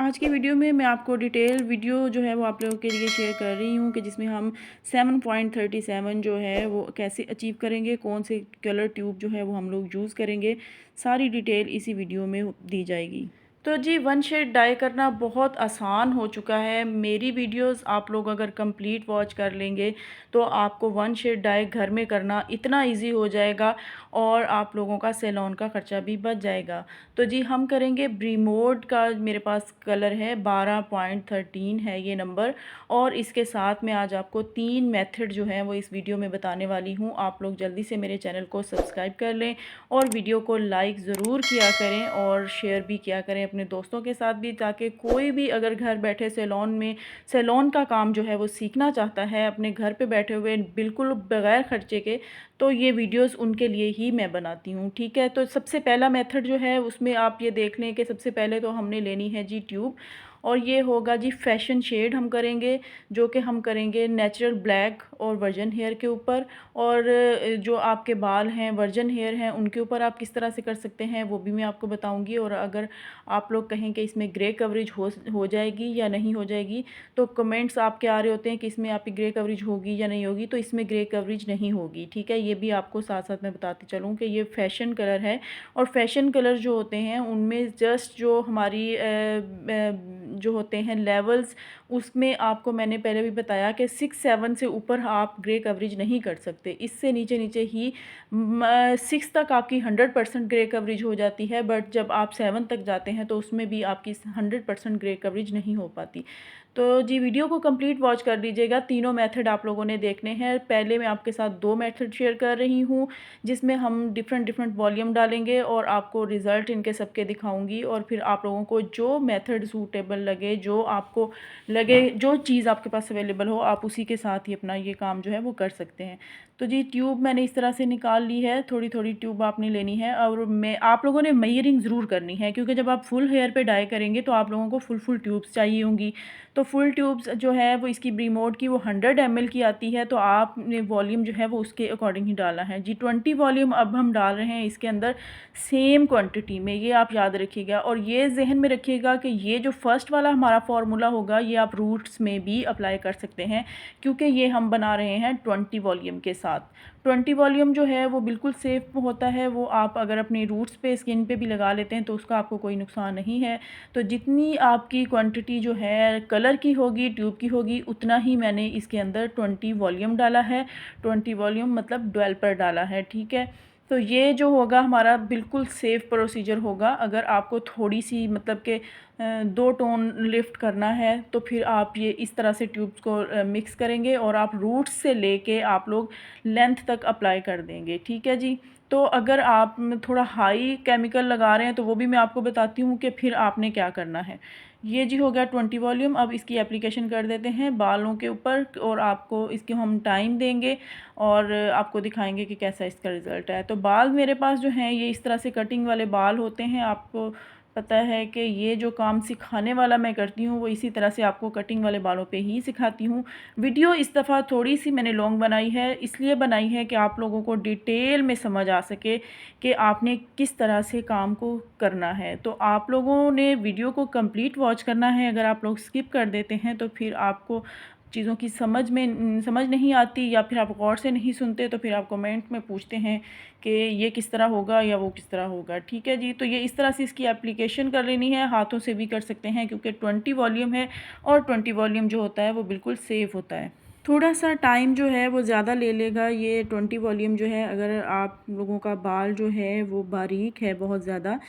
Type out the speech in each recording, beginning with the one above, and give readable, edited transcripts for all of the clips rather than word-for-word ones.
आज की वीडियो में मैं आपको डिटेल वीडियो जो है वो आप लोगों के लिए शेयर कर रही हूँ कि जिसमें हम 7.37 जो है वो कैसे अचीव करेंगे, कौन से कलर ट्यूब जो है वो हम लोग यूज़ करेंगे, सारी डिटेल इसी वीडियो में दी जाएगी। तो जी वन शेड डाई करना बहुत आसान हो चुका है। मेरी वीडियोस आप लोग अगर कंप्लीट वॉच कर लेंगे तो आपको वन शेड डाई घर में करना इतना इजी हो जाएगा और आप लोगों का सैलून का ख़र्चा भी बच जाएगा। तो जी हम करेंगे ब्रीमोड का, मेरे पास कलर है 12.13 है ये नंबर, और इसके साथ में आज आपको 3 मेथड जो है वो इस वीडियो में बताने वाली हूँ। आप लोग जल्दी से मेरे चैनल को सब्सक्राइब कर लें और वीडियो को लाइक ज़रूर किया करें और शेयर भी किया करें अपने दोस्तों के साथ भी, ताकि कोई भी अगर घर बैठे सैलून का काम जो है वो सीखना चाहता है अपने घर पे बैठे हुए बिल्कुल बग़ैर ख़र्चे के, तो ये वीडियोस उनके लिए ही मैं बनाती हूँ। ठीक है, तो सबसे पहला मेथड जो है उसमें आप ये देख लें कि सबसे पहले तो हमने लेनी है जी ट्यूब, और ये होगा जी फैशन शेड हम करेंगे, जो कि हम करेंगे नेचुरल ब्लैक और वर्जन हेयर के ऊपर। और जो आपके बाल हैं वर्जन हेयर हैं उनके ऊपर आप किस तरह से कर सकते हैं वो भी मैं आपको बताऊंगी। और अगर आप लोग कहें कि इसमें ग्रे कवरेज हो जाएगी या नहीं हो जाएगी, तो कमेंट्स आपके आ रहे होते हैं कि इसमें आपकी ग्रे कवरेज होगी या नहीं होगी, तो इसमें ग्रे कवरेज नहीं होगी। ठीक है, ये भी आपको साथ साथ मैं बताती चलूँ कि ये फैशन कलर है, और फैशन कलर जो होते हैं उनमें जस्ट जो हमारी जो होते हैं लेवल्स, उसमें आपको मैंने पहले भी बताया कि 6-7 से ऊपर आप ग्रे कवरेज नहीं कर सकते। इससे नीचे नीचे ही 6 तक आपकी 100% ग्रे कवरेज हो जाती है, बट जब आप 7 तक जाते हैं तो उसमें भी आपकी 100% ग्रे कवरेज नहीं हो पाती। तो जी वीडियो को कंप्लीट वॉच कर लीजिएगा। तीनों मेथड आप लोगों ने देखने हैं। पहले मैं आपके साथ 2 मेथड शेयर कर रही हूँ जिसमें हम डिफरेंट वॉल्यूम डालेंगे और आपको रिज़ल्ट इनके सबके दिखाऊंगी, और फिर आप लोगों को जो मेथड सूटेबल लगे, जो आपको लगे, जो चीज़ आपके पास अवेलेबल हो, आप उसी के साथ ही अपना ये काम जो है वो कर सकते हैं। तो जी ट्यूब मैंने इस तरह से निकाल ली है, थोड़ी थोड़ी ट्यूब आपने लेनी है, और मैं आप लोगों ने मेजरिंग ज़रूर करनी है क्योंकि जब आप फुल हेयर पे डाई करेंगे तो आप लोगों को फुल ट्यूब्स चाहिए होंगी। तो फुल ट्यूब्स जो है वो इसकी ब्रीमोड की वो 100 ml की आती है, तो आपने वॉल्यूम जो है वो उसके अकॉर्डिंग ही डालना है जी। 20 वॉल्यूम अब हम डाल रहे हैं इसके अंदर सेम क्वांटिटी में, ये आप याद रखिएगा। और ये जहन में रखिएगा कि ये जो फर्स्ट वाला हमारा फार्मूला होगा ये आप रूट्स में भी अप्लाई कर सकते हैं, क्योंकि ये हम बना रहे हैं 20 वॉल्यूम के साथ। 20 वॉल्यूम जो है वो बिल्कुल सेफ़ होता है, वो आप अगर अपने रूट्स पे स्किन पे भी लगा लेते हैं तो उसका आपको कोई नुकसान नहीं है। तो जितनी आपकी क्वांटिटी जो है कलर की होगी, ट्यूब की होगी, उतना ही मैंने इसके अंदर 20 वॉल्यूम डाला है। 20 वॉल्यूम मतलब डेवलपर डाला है। ठीक है, तो ये जो होगा हमारा बिल्कुल सेफ़ प्रोसीजर होगा। अगर आपको थोड़ी सी मतलब कि 2 टोन लिफ्ट करना है तो फिर आप ये इस तरह से ट्यूब्स को मिक्स करेंगे और आप रूट्स से लेके आप लोग लेंथ तक अप्लाई कर देंगे। ठीक है जी। तो अगर आप थोड़ा हाई केमिकल लगा रहे हैं तो वो भी मैं आपको बताती हूँ कि फिर आपने क्या करना है। ये जी हो गया 20 वॉल्यूम। अब इसकी एप्लीकेशन कर देते हैं बालों के ऊपर, और आपको इसके हम टाइम देंगे और आपको दिखाएंगे कि कैसा इसका रिज़ल्ट है। तो बाल मेरे पास जो हैं ये इस तरह से कटिंग वाले बाल होते हैं। आपको पता है कि ये जो काम सिखाने वाला मैं करती हूँ वो इसी तरह से आपको कटिंग वाले बालों पे ही सिखाती हूँ। वीडियो इस दफ़ा थोड़ी सी मैंने लॉन्ग बनाई है, इसलिए बनाई है कि आप लोगों को डिटेल में समझ आ सके कि आपने किस तरह से काम को करना है। तो आप लोगों ने वीडियो को कंप्लीट वॉच करना है। अगर आप लोग स्किप कर देते हैं तो फिर आपको चीज़ों की समझ नहीं आती, या फिर आप गौर से नहीं सुनते तो फिर आप कमेंट में पूछते हैं कि ये किस तरह होगा या वो किस तरह होगा। ठीक है जी, तो ये इस तरह से इसकी एप्लीकेशन कर लेनी है, हाथों से भी कर सकते हैं क्योंकि 20 वॉल्यूम है, और 20 वॉल्यूम जो होता है वो बिल्कुल सेफ़ होता है। थोड़ा सा टाइम जो है वो ज़्यादा ले लेगा ये 20 वॉल्यूम जो है। अगर आप लोगों का बाल जो है वो बारीक है बहुत ज़्यादा,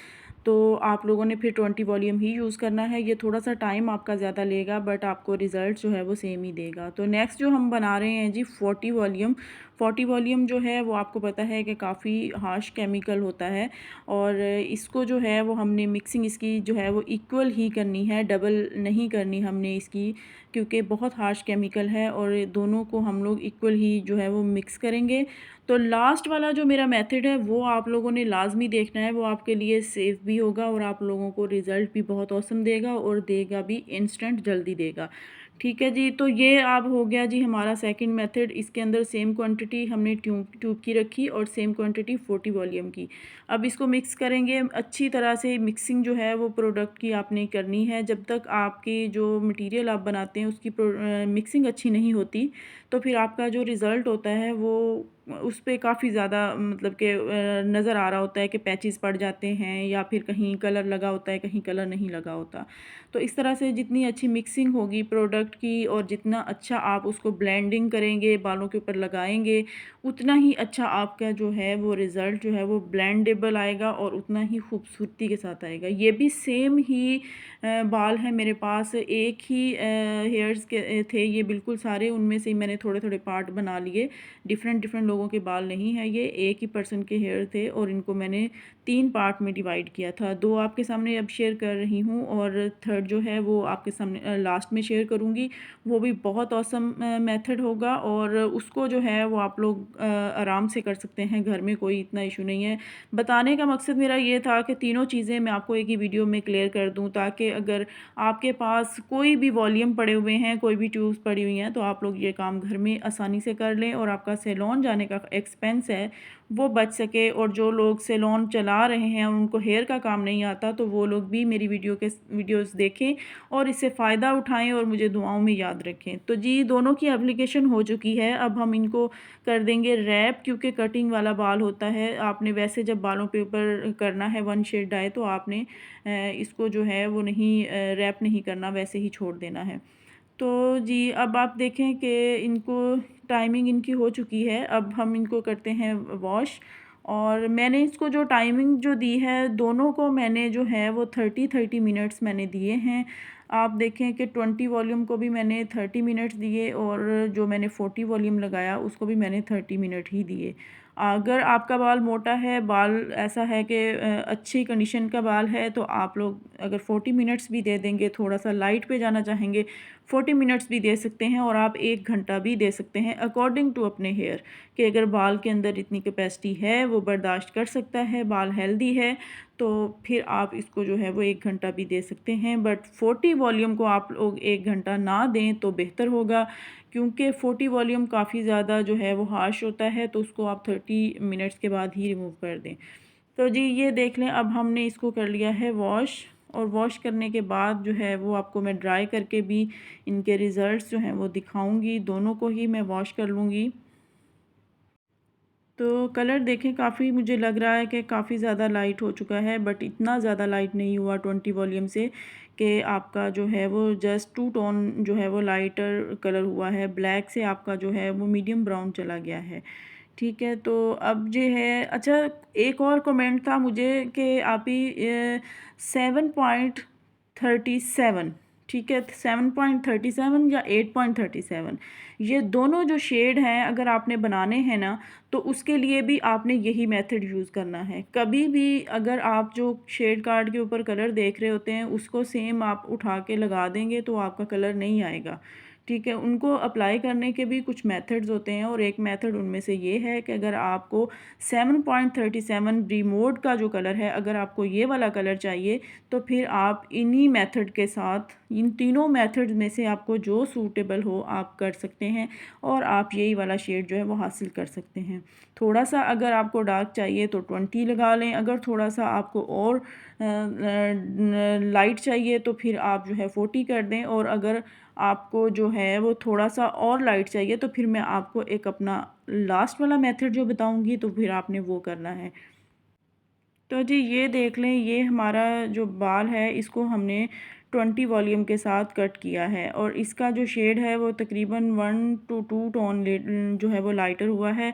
तो आप लोगों ने फिर 20 वॉल्यूम ही यूज़ करना है। ये थोड़ा सा टाइम आपका ज़्यादा लेगा बट आपको रिज़ल्ट जो है वो सेम ही देगा। तो नेक्स्ट जो हम बना रहे हैं जी 40 वॉल्यूम। 40 वॉल्यूम जो है वो आपको पता है कि काफ़ी हार्श केमिकल होता है, और इसको जो है वो हमने मिक्सिंग इसकी जो है वो इक्वल ही करनी है, डबल नहीं करनी हमने इसकी, क्योंकि बहुत हार्श केमिकल है, और दोनों को हम लोग इक्वल ही जो है वो मिक्स करेंगे। तो लास्ट वाला जो मेरा मेथड है वो आप लोगों ने लाजमी देखना है, वो आपके लिए सेफ़ भी होगा और आप लोगों को रिज़ल्ट भी बहुत औसम देगा और देगा भी इंस्टेंट, जल्दी देगा। ठीक है जी, तो ये अब हो गया जी हमारा सेकंड मेथड। इसके अंदर सेम क्वांटिटी क्वांटिटी हमने ट्यूब की रखी और सेम क्वांटिटी 40 वॉल्यूम की। अब इसको मिक्स करेंगे अच्छी तरह से। मिक्सिंग जो है वो प्रोडक्ट की आपने करनी है। जब तक आपके जो मटेरियल आप बनाते हैं उसकी मिक्सिंग अच्छी नहीं होती तो फिर आपका जो रिज़ल्ट होता है वो उस पे काफ़ी ज़्यादा मतलब कि नज़र आ रहा होता है कि पैचेस पड़ जाते हैं या फिर कहीं कलर लगा होता है, कहीं कलर नहीं लगा होता। तो इस तरह से जितनी अच्छी मिक्सिंग होगी प्रोडक्ट की और जितना अच्छा आप उसको ब्लेंडिंग करेंगे, बालों के ऊपर लगाएंगे, उतना ही अच्छा आपका जो है वो रिज़ल्ट जो है वो ब्लेंडेबल आएगा और उतना ही खूबसूरती के साथ आएगा। ये भी सेम ही बाल है मेरे पास, एक ही हेयर्स के थे ये बिल्कुल सारे, उनमें से ही मैंने थोड़े थोड़े पार्ट बना लिए। डिफरेंट डिफरेंट लोगों के बाल नहीं है, ये एक ही पर्सन के हेयर थे और इनको मैंने 3 पार्ट में डिवाइड किया था। 2 आपके सामने अब शेयर कर रही हूँ और थर्ड जो है वो आपके सामने लास्ट में शेयर करूँगी। वो भी बहुत ऑसम मेथड होगा और उसको जो है वो आप लोग आराम से कर सकते हैं घर में, कोई इतना इशू नहीं है। बताने का मकसद मेरा ये था कि तीनों चीज़ें मैं आपको एक ही वीडियो में क्लियर कर दूँ, ताकि अगर आपके पास कोई भी वॉल्यूम पड़े हुए हैं, कोई भी ट्यूब्स पड़ी हुई हैं, तो आप लोग ये काम घर में आसानी से कर लें और आपका सैलून जाने का एक्सपेंस है वो बच सके। और जो लोग सैलून चला रहे हैं उनको हेयर का काम नहीं आता, तो वो लोग भी मेरी वीडियोस देखें और इससे फ़ायदा उठाएं और मुझे दुआओं में याद रखें। तो जी, दोनों की एप्लीकेशन हो चुकी है। अब हम इनको कर देंगे रैप, क्योंकि कटिंग वाला बाल होता है। आपने वैसे जब बालों पे ऊपर करना है 1 शेड डाई, तो आपने इसको जो है वो नहीं रैप नहीं करना, वैसे ही छोड़ देना है। तो जी, अब आप देखें कि इनको टाइमिंग इनकी हो चुकी है। अब हम इनको करते हैं वॉश। और मैंने इसको जो टाइमिंग जो दी है, दोनों को मैंने जो है वो 30 मिनट्स मैंने दिए हैं। आप देखें कि 20 वॉल्यूम को भी मैंने 30 मिनट्स दिए और जो मैंने 40 वॉल्यूम लगाया उसको भी मैंने 30 मिनट ही दिए। अगर आपका बाल मोटा है, बाल ऐसा है कि अच्छी कंडीशन का बाल है, तो आप लोग अगर 40 मिनट्स भी दे देंगे, थोड़ा सा लाइट पे जाना चाहेंगे 40 मिनट्स भी दे सकते हैं और आप 1 घंटा भी दे सकते हैं, अकॉर्डिंग टू अपने हेयर। कि अगर बाल के अंदर इतनी कैपेसिटी है, वो बर्दाश्त कर सकता है, बाल हेल्दी है, तो फिर आप इसको जो है वो 1 घंटा भी दे सकते हैं। बट 40 वॉल्यूम को आप लोग 1 घंटा ना दें तो बेहतर होगा, क्योंकि 40 वॉल्यूम काफ़ी ज़्यादा जो है वो हार्श होता है, तो उसको आप 30 मिनट्स के बाद ही रिमूव कर दें। तो जी, ये देख लें, अब हमने इसको कर लिया है वॉश। और वॉश करने के बाद जो है वो आपको मैं ड्राई करके भी इनके रिज़ल्ट्स जो हैं वो दिखाऊंगी। दोनों को ही मैं वॉश कर लूँगी। तो कलर देखें, काफ़ी मुझे लग रहा है कि काफ़ी ज़्यादा लाइट हो चुका है, बट इतना ज़्यादा लाइट नहीं हुआ 20 वॉल्यूम से, कि आपका जो है वो जस्ट 2 टोन जो है वो लाइटर कलर हुआ है। ब्लैक से आपका जो है वो मीडियम ब्राउन चला गया है। ठीक है, तो अब जो है, अच्छा, एक और कमेंट था मुझे कि आप ही 7.37, ठीक है, 7.37 या 8.37, ये दोनों जो शेड हैं अगर आपने बनाने हैं ना, तो उसके लिए भी आपने यही मेथड यूज़ करना है। कभी भी अगर आप जो शेड कार्ड के ऊपर कलर देख रहे होते हैं उसको सेम आप उठा के लगा देंगे तो आपका कलर नहीं आएगा। ठीक है, उनको अप्लाई करने के भी कुछ मेथड्स होते हैं और एक मेथड उनमें से ये है कि अगर आपको 7.37 ब्रीमोड का जो कलर है, अगर आपको ये वाला कलर चाहिए, तो फिर आप इन्हीं मेथड के साथ, इन तीनों मेथड में से आपको जो सूटेबल हो आप कर सकते हैं और आप यही वाला शेड जो है वो हासिल कर सकते हैं। थोड़ा सा अगर आपको डार्क चाहिए तो 20 लगा लें, अगर थोड़ा सा आपको और लाइट चाहिए तो फिर आप जो है 40 कर दें, और अगर आपको जो है वो थोड़ा सा और लाइट चाहिए तो फिर मैं आपको एक अपना लास्ट वाला मेथड जो बताऊंगी, तो फिर आपने वो करना है। तो जी, ये देख लें, ये हमारा जो बाल है इसको हमने 20 वॉल्यूम के साथ कट किया है और इसका जो शेड है वो तकरीबन 1 to 2 टोन जो है वो लाइटर हुआ है।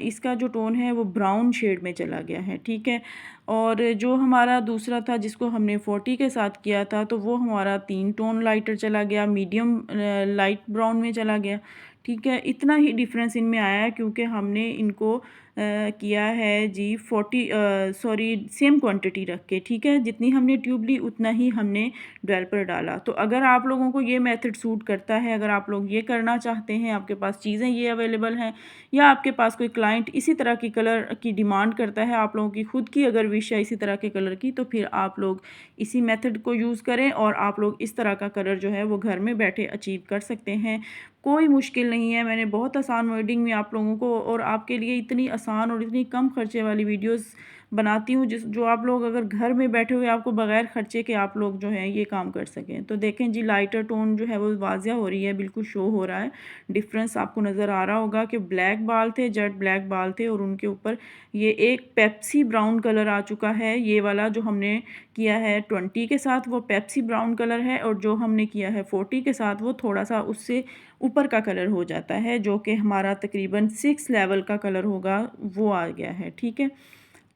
इसका जो टोन है वो ब्राउन शेड में चला गया है। ठीक है, और जो हमारा दूसरा था जिसको हमने 40 के साथ किया था, तो वो हमारा 3 टोन लाइटर चला गया, मीडियम लाइट ब्राउन में चला गया। ठीक है, इतना ही डिफरेंस इनमें आया है क्योंकि हमने इनको किया है जी 40, सॉरी, सेम क्वांटिटी रख के। ठीक है, जितनी हमने ट्यूब ली उतना ही हमने डेवलपर डाला। तो अगर आप लोगों को ये मेथड सूट करता है, अगर आप लोग ये करना चाहते हैं, आपके पास चीज़ें ये अवेलेबल हैं या आपके पास पास कोई क्लाइंट इसी तरह की कलर की डिमांड करता है, आप लोगों की खुद की अगर विश है इसी तरह के कलर की, तो फिर आप लोग इसी मेथड को यूज़ करें और आप लोग इस तरह का कलर जो है वो घर में बैठे अचीव कर सकते हैं। कोई मुश्किल नहीं है, मैंने बहुत आसान वर्डिंग में आप लोगों को और आपके लिए इतनी आसान और इतनी कम खर्चे वाली वीडियोस बनाती हूँ जो आप लोग अगर घर में बैठे हुए आपको बगैर खर्चे के आप लोग जो है ये काम कर सकें। तो देखें जी, लाइटर टोन जो है वो वाजिया हो रही है, बिल्कुल शो हो रहा है, डिफरेंस आपको नज़र आ रहा होगा कि ब्लैक बाल थे, जेट ब्लैक बाल थे और उनके ऊपर ये एक पेप्सी ब्राउन कलर आ चुका है। ये वाला जो हमने किया है 20 के साथ वो पेप्सी ब्राउन कलर है और जो हमने किया है 40 के साथ वो थोड़ा सा उससे ऊपर का कलर हो जाता है, जो कि हमारा तकरीबन 6 लेवल का कलर होगा, वो आ गया है। ठीक है,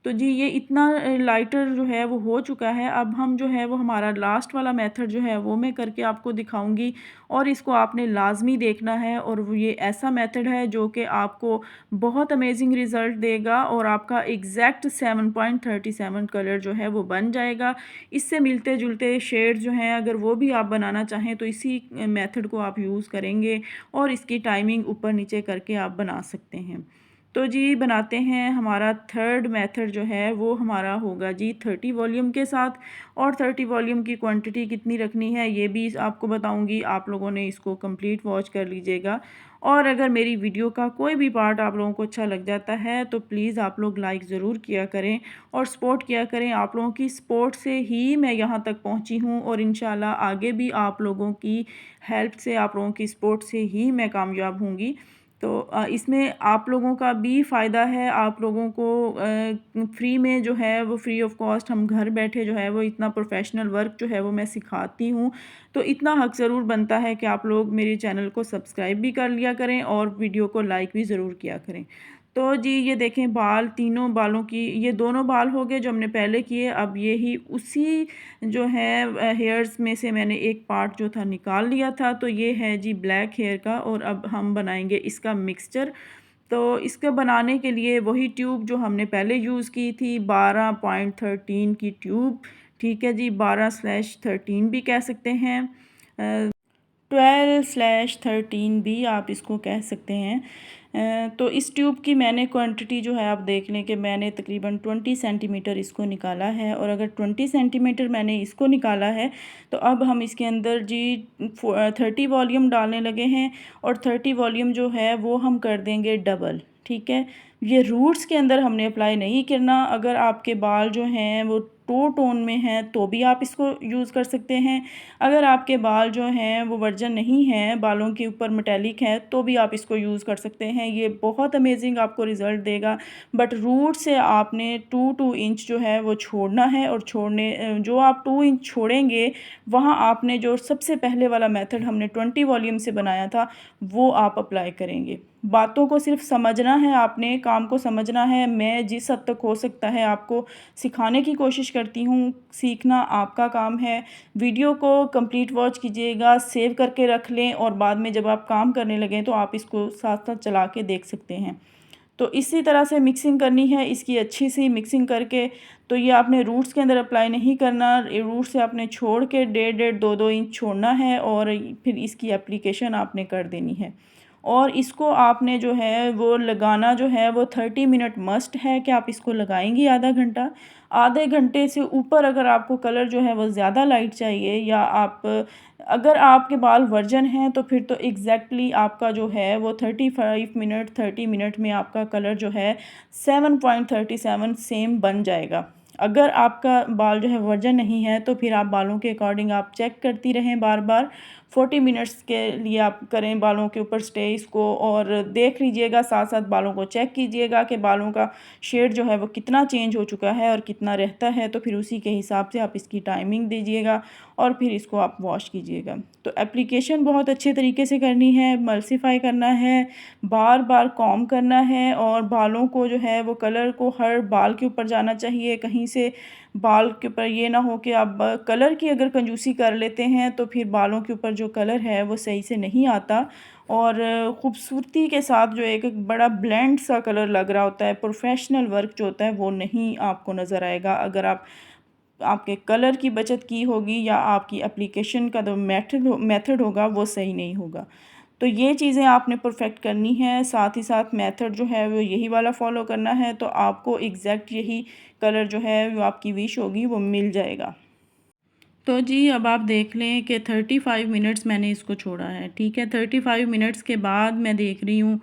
तो जी ये इतना लाइटर जो है वो हो चुका है। अब हम जो है वो हमारा लास्ट वाला मेथड जो है वो मैं करके आपको दिखाऊंगी और इसको आपने लाजमी देखना है और वो ये ऐसा मेथड है जो कि आपको बहुत अमेजिंग रिज़ल्ट देगा और आपका एग्जैक्ट 7.37 कलर जो है वो बन जाएगा। इससे मिलते जुलते शेड जो हैं अगर वो भी आप बनाना चाहें तो इसी मेथड को आप यूज़ करेंगे और इसकी टाइमिंग ऊपर नीचे करके आप बना सकते हैं। तो जी बनाते हैं, हमारा थर्ड मेथड जो है वो हमारा होगा जी 30 वॉल्यूम के साथ। और 30 वॉल्यूम की क्वांटिटी कितनी रखनी है ये भी आपको बताऊंगी, आप लोगों ने इसको कंप्लीट वॉच कर लीजिएगा। और अगर मेरी वीडियो का कोई भी पार्ट आप लोगों को अच्छा लग जाता है तो प्लीज़ आप लोग लाइक ज़रूर किया करें और सपोर्ट किया करें। आप लोगों की सपोर्ट से ही मैं यहाँ तक पहुँची हूँ और इंशाल्लाह आगे भी आप लोगों की हेल्प से, आप लोगों की सपोर्ट से ही मैं कामयाब होंगी। तो इसमें आप लोगों का भी फ़ायदा है, आप लोगों को फ्री में जो है वो फ्री ऑफ कॉस्ट हम घर बैठे जो है वो इतना प्रोफेशनल वर्क जो है वो मैं सिखाती हूँ। तो इतना हक ज़रूर बनता है कि आप लोग मेरे चैनल को सब्सक्राइब भी कर लिया करें और वीडियो को लाइक भी ज़रूर किया करें। तो जी ये देखें, बाल तीनों बालों की, ये दोनों बाल हो गए जो हमने पहले किए। अब ये ही उसी जो है हेयर्स में से मैंने एक पार्ट जो था निकाल लिया था, तो ये है जी ब्लैक हेयर का और अब हम बनाएंगे इसका मिक्सचर। तो इसके बनाने के लिए वही ट्यूब जो हमने पहले यूज़ की थी, 12.13 की ट्यूब। ठीक है जी, 12/13 भी कह सकते हैं, 12/13 भी आप इसको कह सकते हैं। तो इस ट्यूब की मैंने क्वांटिटी जो है आप देख लें कि मैंने तकरीबन 20 सेंटीमीटर इसको निकाला है और अगर 20 सेंटीमीटर मैंने इसको निकाला है तो अब हम इसके अंदर जी 30 वॉल्यूम डालने लगे हैं और 30 वॉल्यूम जो है वो हम कर देंगे डबल। ठीक है, ये रूट्स के अंदर हमने अप्लाई नहीं करना। अगर आपके बाल जो हैं वो टू टोन में हैं तो भी आप इसको यूज़ कर सकते हैं। अगर आपके बाल जो हैं वो वर्जन नहीं हैं, बालों के ऊपर मेटेलिक है, तो भी आप इसको यूज़ कर सकते हैं। ये बहुत अमेजिंग आपको रिज़ल्ट देगा। बट रूट से आपने 2 इंच जो है वो छोड़ना है और जो आप 2 इंच छोड़ेंगे वहाँ आपने जो सबसे पहले वाला मेथड हमने 20 वॉल्यूम से बनाया था वो आप अप्लाई करेंगे। बातों को सिर्फ समझना है, आपने काम को समझना है। मैं जिस हद तक हो सकता है आपको सिखाने की कोशिश करती हूँ, सीखना आपका काम है। वीडियो को कंप्लीट वॉच कीजिएगा, सेव करके रख लें और बाद में जब आप काम करने लगें तो आप इसको साथ साथ चला के देख सकते हैं। तो इसी तरह से मिक्सिंग करनी है, इसकी अच्छी सी मिक्सिंग करके। तो ये आपने रूट्स के अंदर अप्लाई नहीं करना, रूट से आपने छोड़ के 1.5-2 इंच छोड़ना है और फिर इसकी एप्लीकेशन आपने कर देनी है। और इसको आपने जो है वो लगाना जो है वो 30 मिनट मस्ट है कि आप इसको लगाएंगी आधा घंटा। आधे घंटे से ऊपर अगर आपको कलर जो है वो ज़्यादा लाइट चाहिए या अगर आपके बाल वर्जन हैं तो फिर तो एग्जैक्टली आपका जो है वो 30 मिनट में आपका कलर जो है 7.37 सेम बन जाएगा। अगर आपका बाल जो है वर्जन नहीं है तो फिर आप बालों के अकॉर्डिंग आप चेक करती रहें बार बार। 40 मिनट्स के लिए आप करें बालों के ऊपर स्टे इसको और देख लीजिएगा, साथ साथ बालों को चेक कीजिएगा कि बालों का शेड जो है वो कितना चेंज हो चुका है और कितना रहता है। तो फिर उसी के हिसाब से आप इसकी टाइमिंग दीजिएगा और फिर इसको आप वॉश कीजिएगा। तो एप्लीकेशन बहुत अच्छे तरीके से करनी है, मल्सीफाई करना है, बार बार कॉम करना है और बालों को जो है वो कलर को हर बाल के ऊपर जाना चाहिए। कहीं से बाल के ऊपर ये ना हो कि आप कलर की अगर कंजूसी कर लेते हैं तो फिर बालों के ऊपर जो कलर है वो सही से नहीं आता और ख़ूबसूरती के साथ जो एक बड़ा ब्लेंड सा कलर लग रहा होता है, प्रोफेशनल वर्क जो होता है वो नहीं आपको नज़र आएगा अगर आपके कलर की बचत की होगी या आपकी एप्लीकेशन का जो मेथड होगा वो सही नहीं होगा। तो ये चीज़ें आपने परफेक्ट करनी है, साथ ही साथ मेथड जो है वो यही वाला फॉलो करना है, तो आपको एग्जैक्ट यही कलर जो है वो आपकी विश होगी वो मिल जाएगा। तो जी अब आप देख लें कि 35 मिनट्स मैंने इसको छोड़ा है, ठीक है। 35 मिनट्स के बाद मैं देख रही हूँ,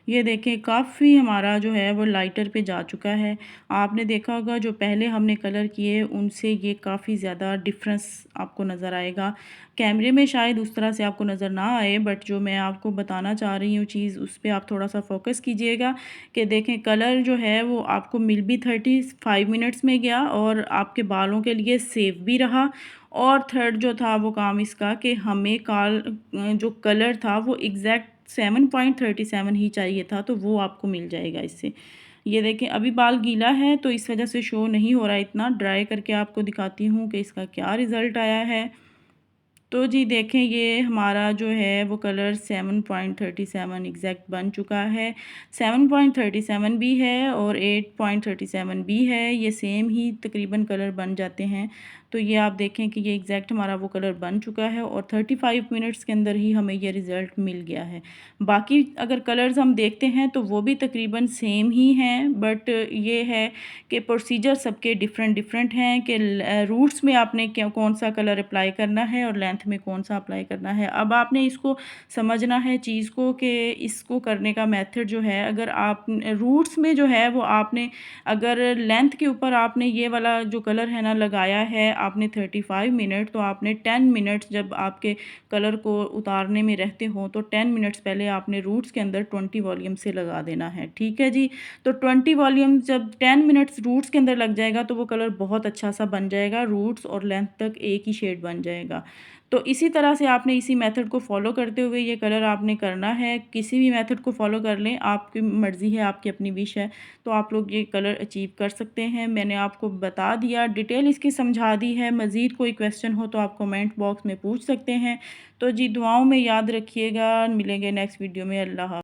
ये देखें काफ़ी हमारा जो है वो लाइटर पे जा चुका है। आपने देखा होगा जो पहले हमने कलर किए उनसे ये काफ़ी ज़्यादा डिफरेंस आपको नज़र आएगा। कैमरे में शायद उस तरह से आपको नज़र ना आए, बट जो मैं आपको बताना चाह रही हूँ चीज़ उस पे आप थोड़ा सा फोकस कीजिएगा कि देखें कलर जो है वो आपको मिल भी 35 मिनट्स में गया और आपके बालों के लिए सेफ भी रहा। और थर्ड जो था वो काम इसका कि हमें जो कलर था वो एग्जैक्ट 7.37 ही चाहिए था, तो वो आपको मिल जाएगा इससे। ये देखें अभी बाल गीला है तो इस वजह से शो नहीं हो रहा है इतना। ड्राई करके आपको दिखाती हूँ कि इसका क्या रिज़ल्ट आया है। तो जी देखें ये हमारा जो है वो कलर 7.37 एग्जैक्ट बन चुका है। 7.37 भी है और 8.37 भी है, ये सेम ही तकरीबन कलर बन जाते हैं। तो ये आप देखें कि ये एग्जैक्ट हमारा वो कलर बन चुका है और 35 मिनट्स के अंदर ही हमें ये रिज़ल्ट मिल गया है। बाकी अगर कलर्स हम देखते हैं तो वो भी तकरीबन सेम ही हैं, बट ये है कि प्रोसीजर सबके डिफरेंट डिफरेंट हैं कि रूट्स में आपने क्या कौन सा कलर अप्लाई करना है और लेंथ में कौन सा अप्लाई करना है। अब आपने इसको समझना है चीज़ को कि इसको करने का मेथड जो है, अगर आप रूट्स में जो है वो आपने अगर लेंथ के ऊपर आपने ये वाला जो कलर है ना लगाया है आपने 35 मिनट, तो आपने 10 मिनट्स जब आपके कलर को उतारने में रहते हो तो 10 मिनट्स पहले आपने रूट्स के अंदर 20 वॉल्यूम से लगा देना है, ठीक है जी। तो 20 वॉल्यूम जब 10 मिनट्स रूट्स के अंदर लग जाएगा तो वो कलर बहुत अच्छा सा बन जाएगा, रूट्स और लेंथ तक एक ही शेड बन जाएगा। तो इसी तरह से आपने इसी मेथड को फॉलो करते हुए ये कलर आपने करना है। किसी भी मेथड को फॉलो कर लें, आपकी मर्ज़ी है, आपकी अपनी विश है, तो आप लोग ये कलर अचीव कर सकते हैं। मैंने आपको बता दिया, डिटेल इसकी समझा दी है। मज़ीद कोई क्वेश्चन हो तो आप कमेंट बॉक्स में पूछ सकते हैं। तो जी दुआओं में याद रखिएगा, मिलेंगे नेक्स्ट वीडियो में। अल्लाह हाफ़िज़।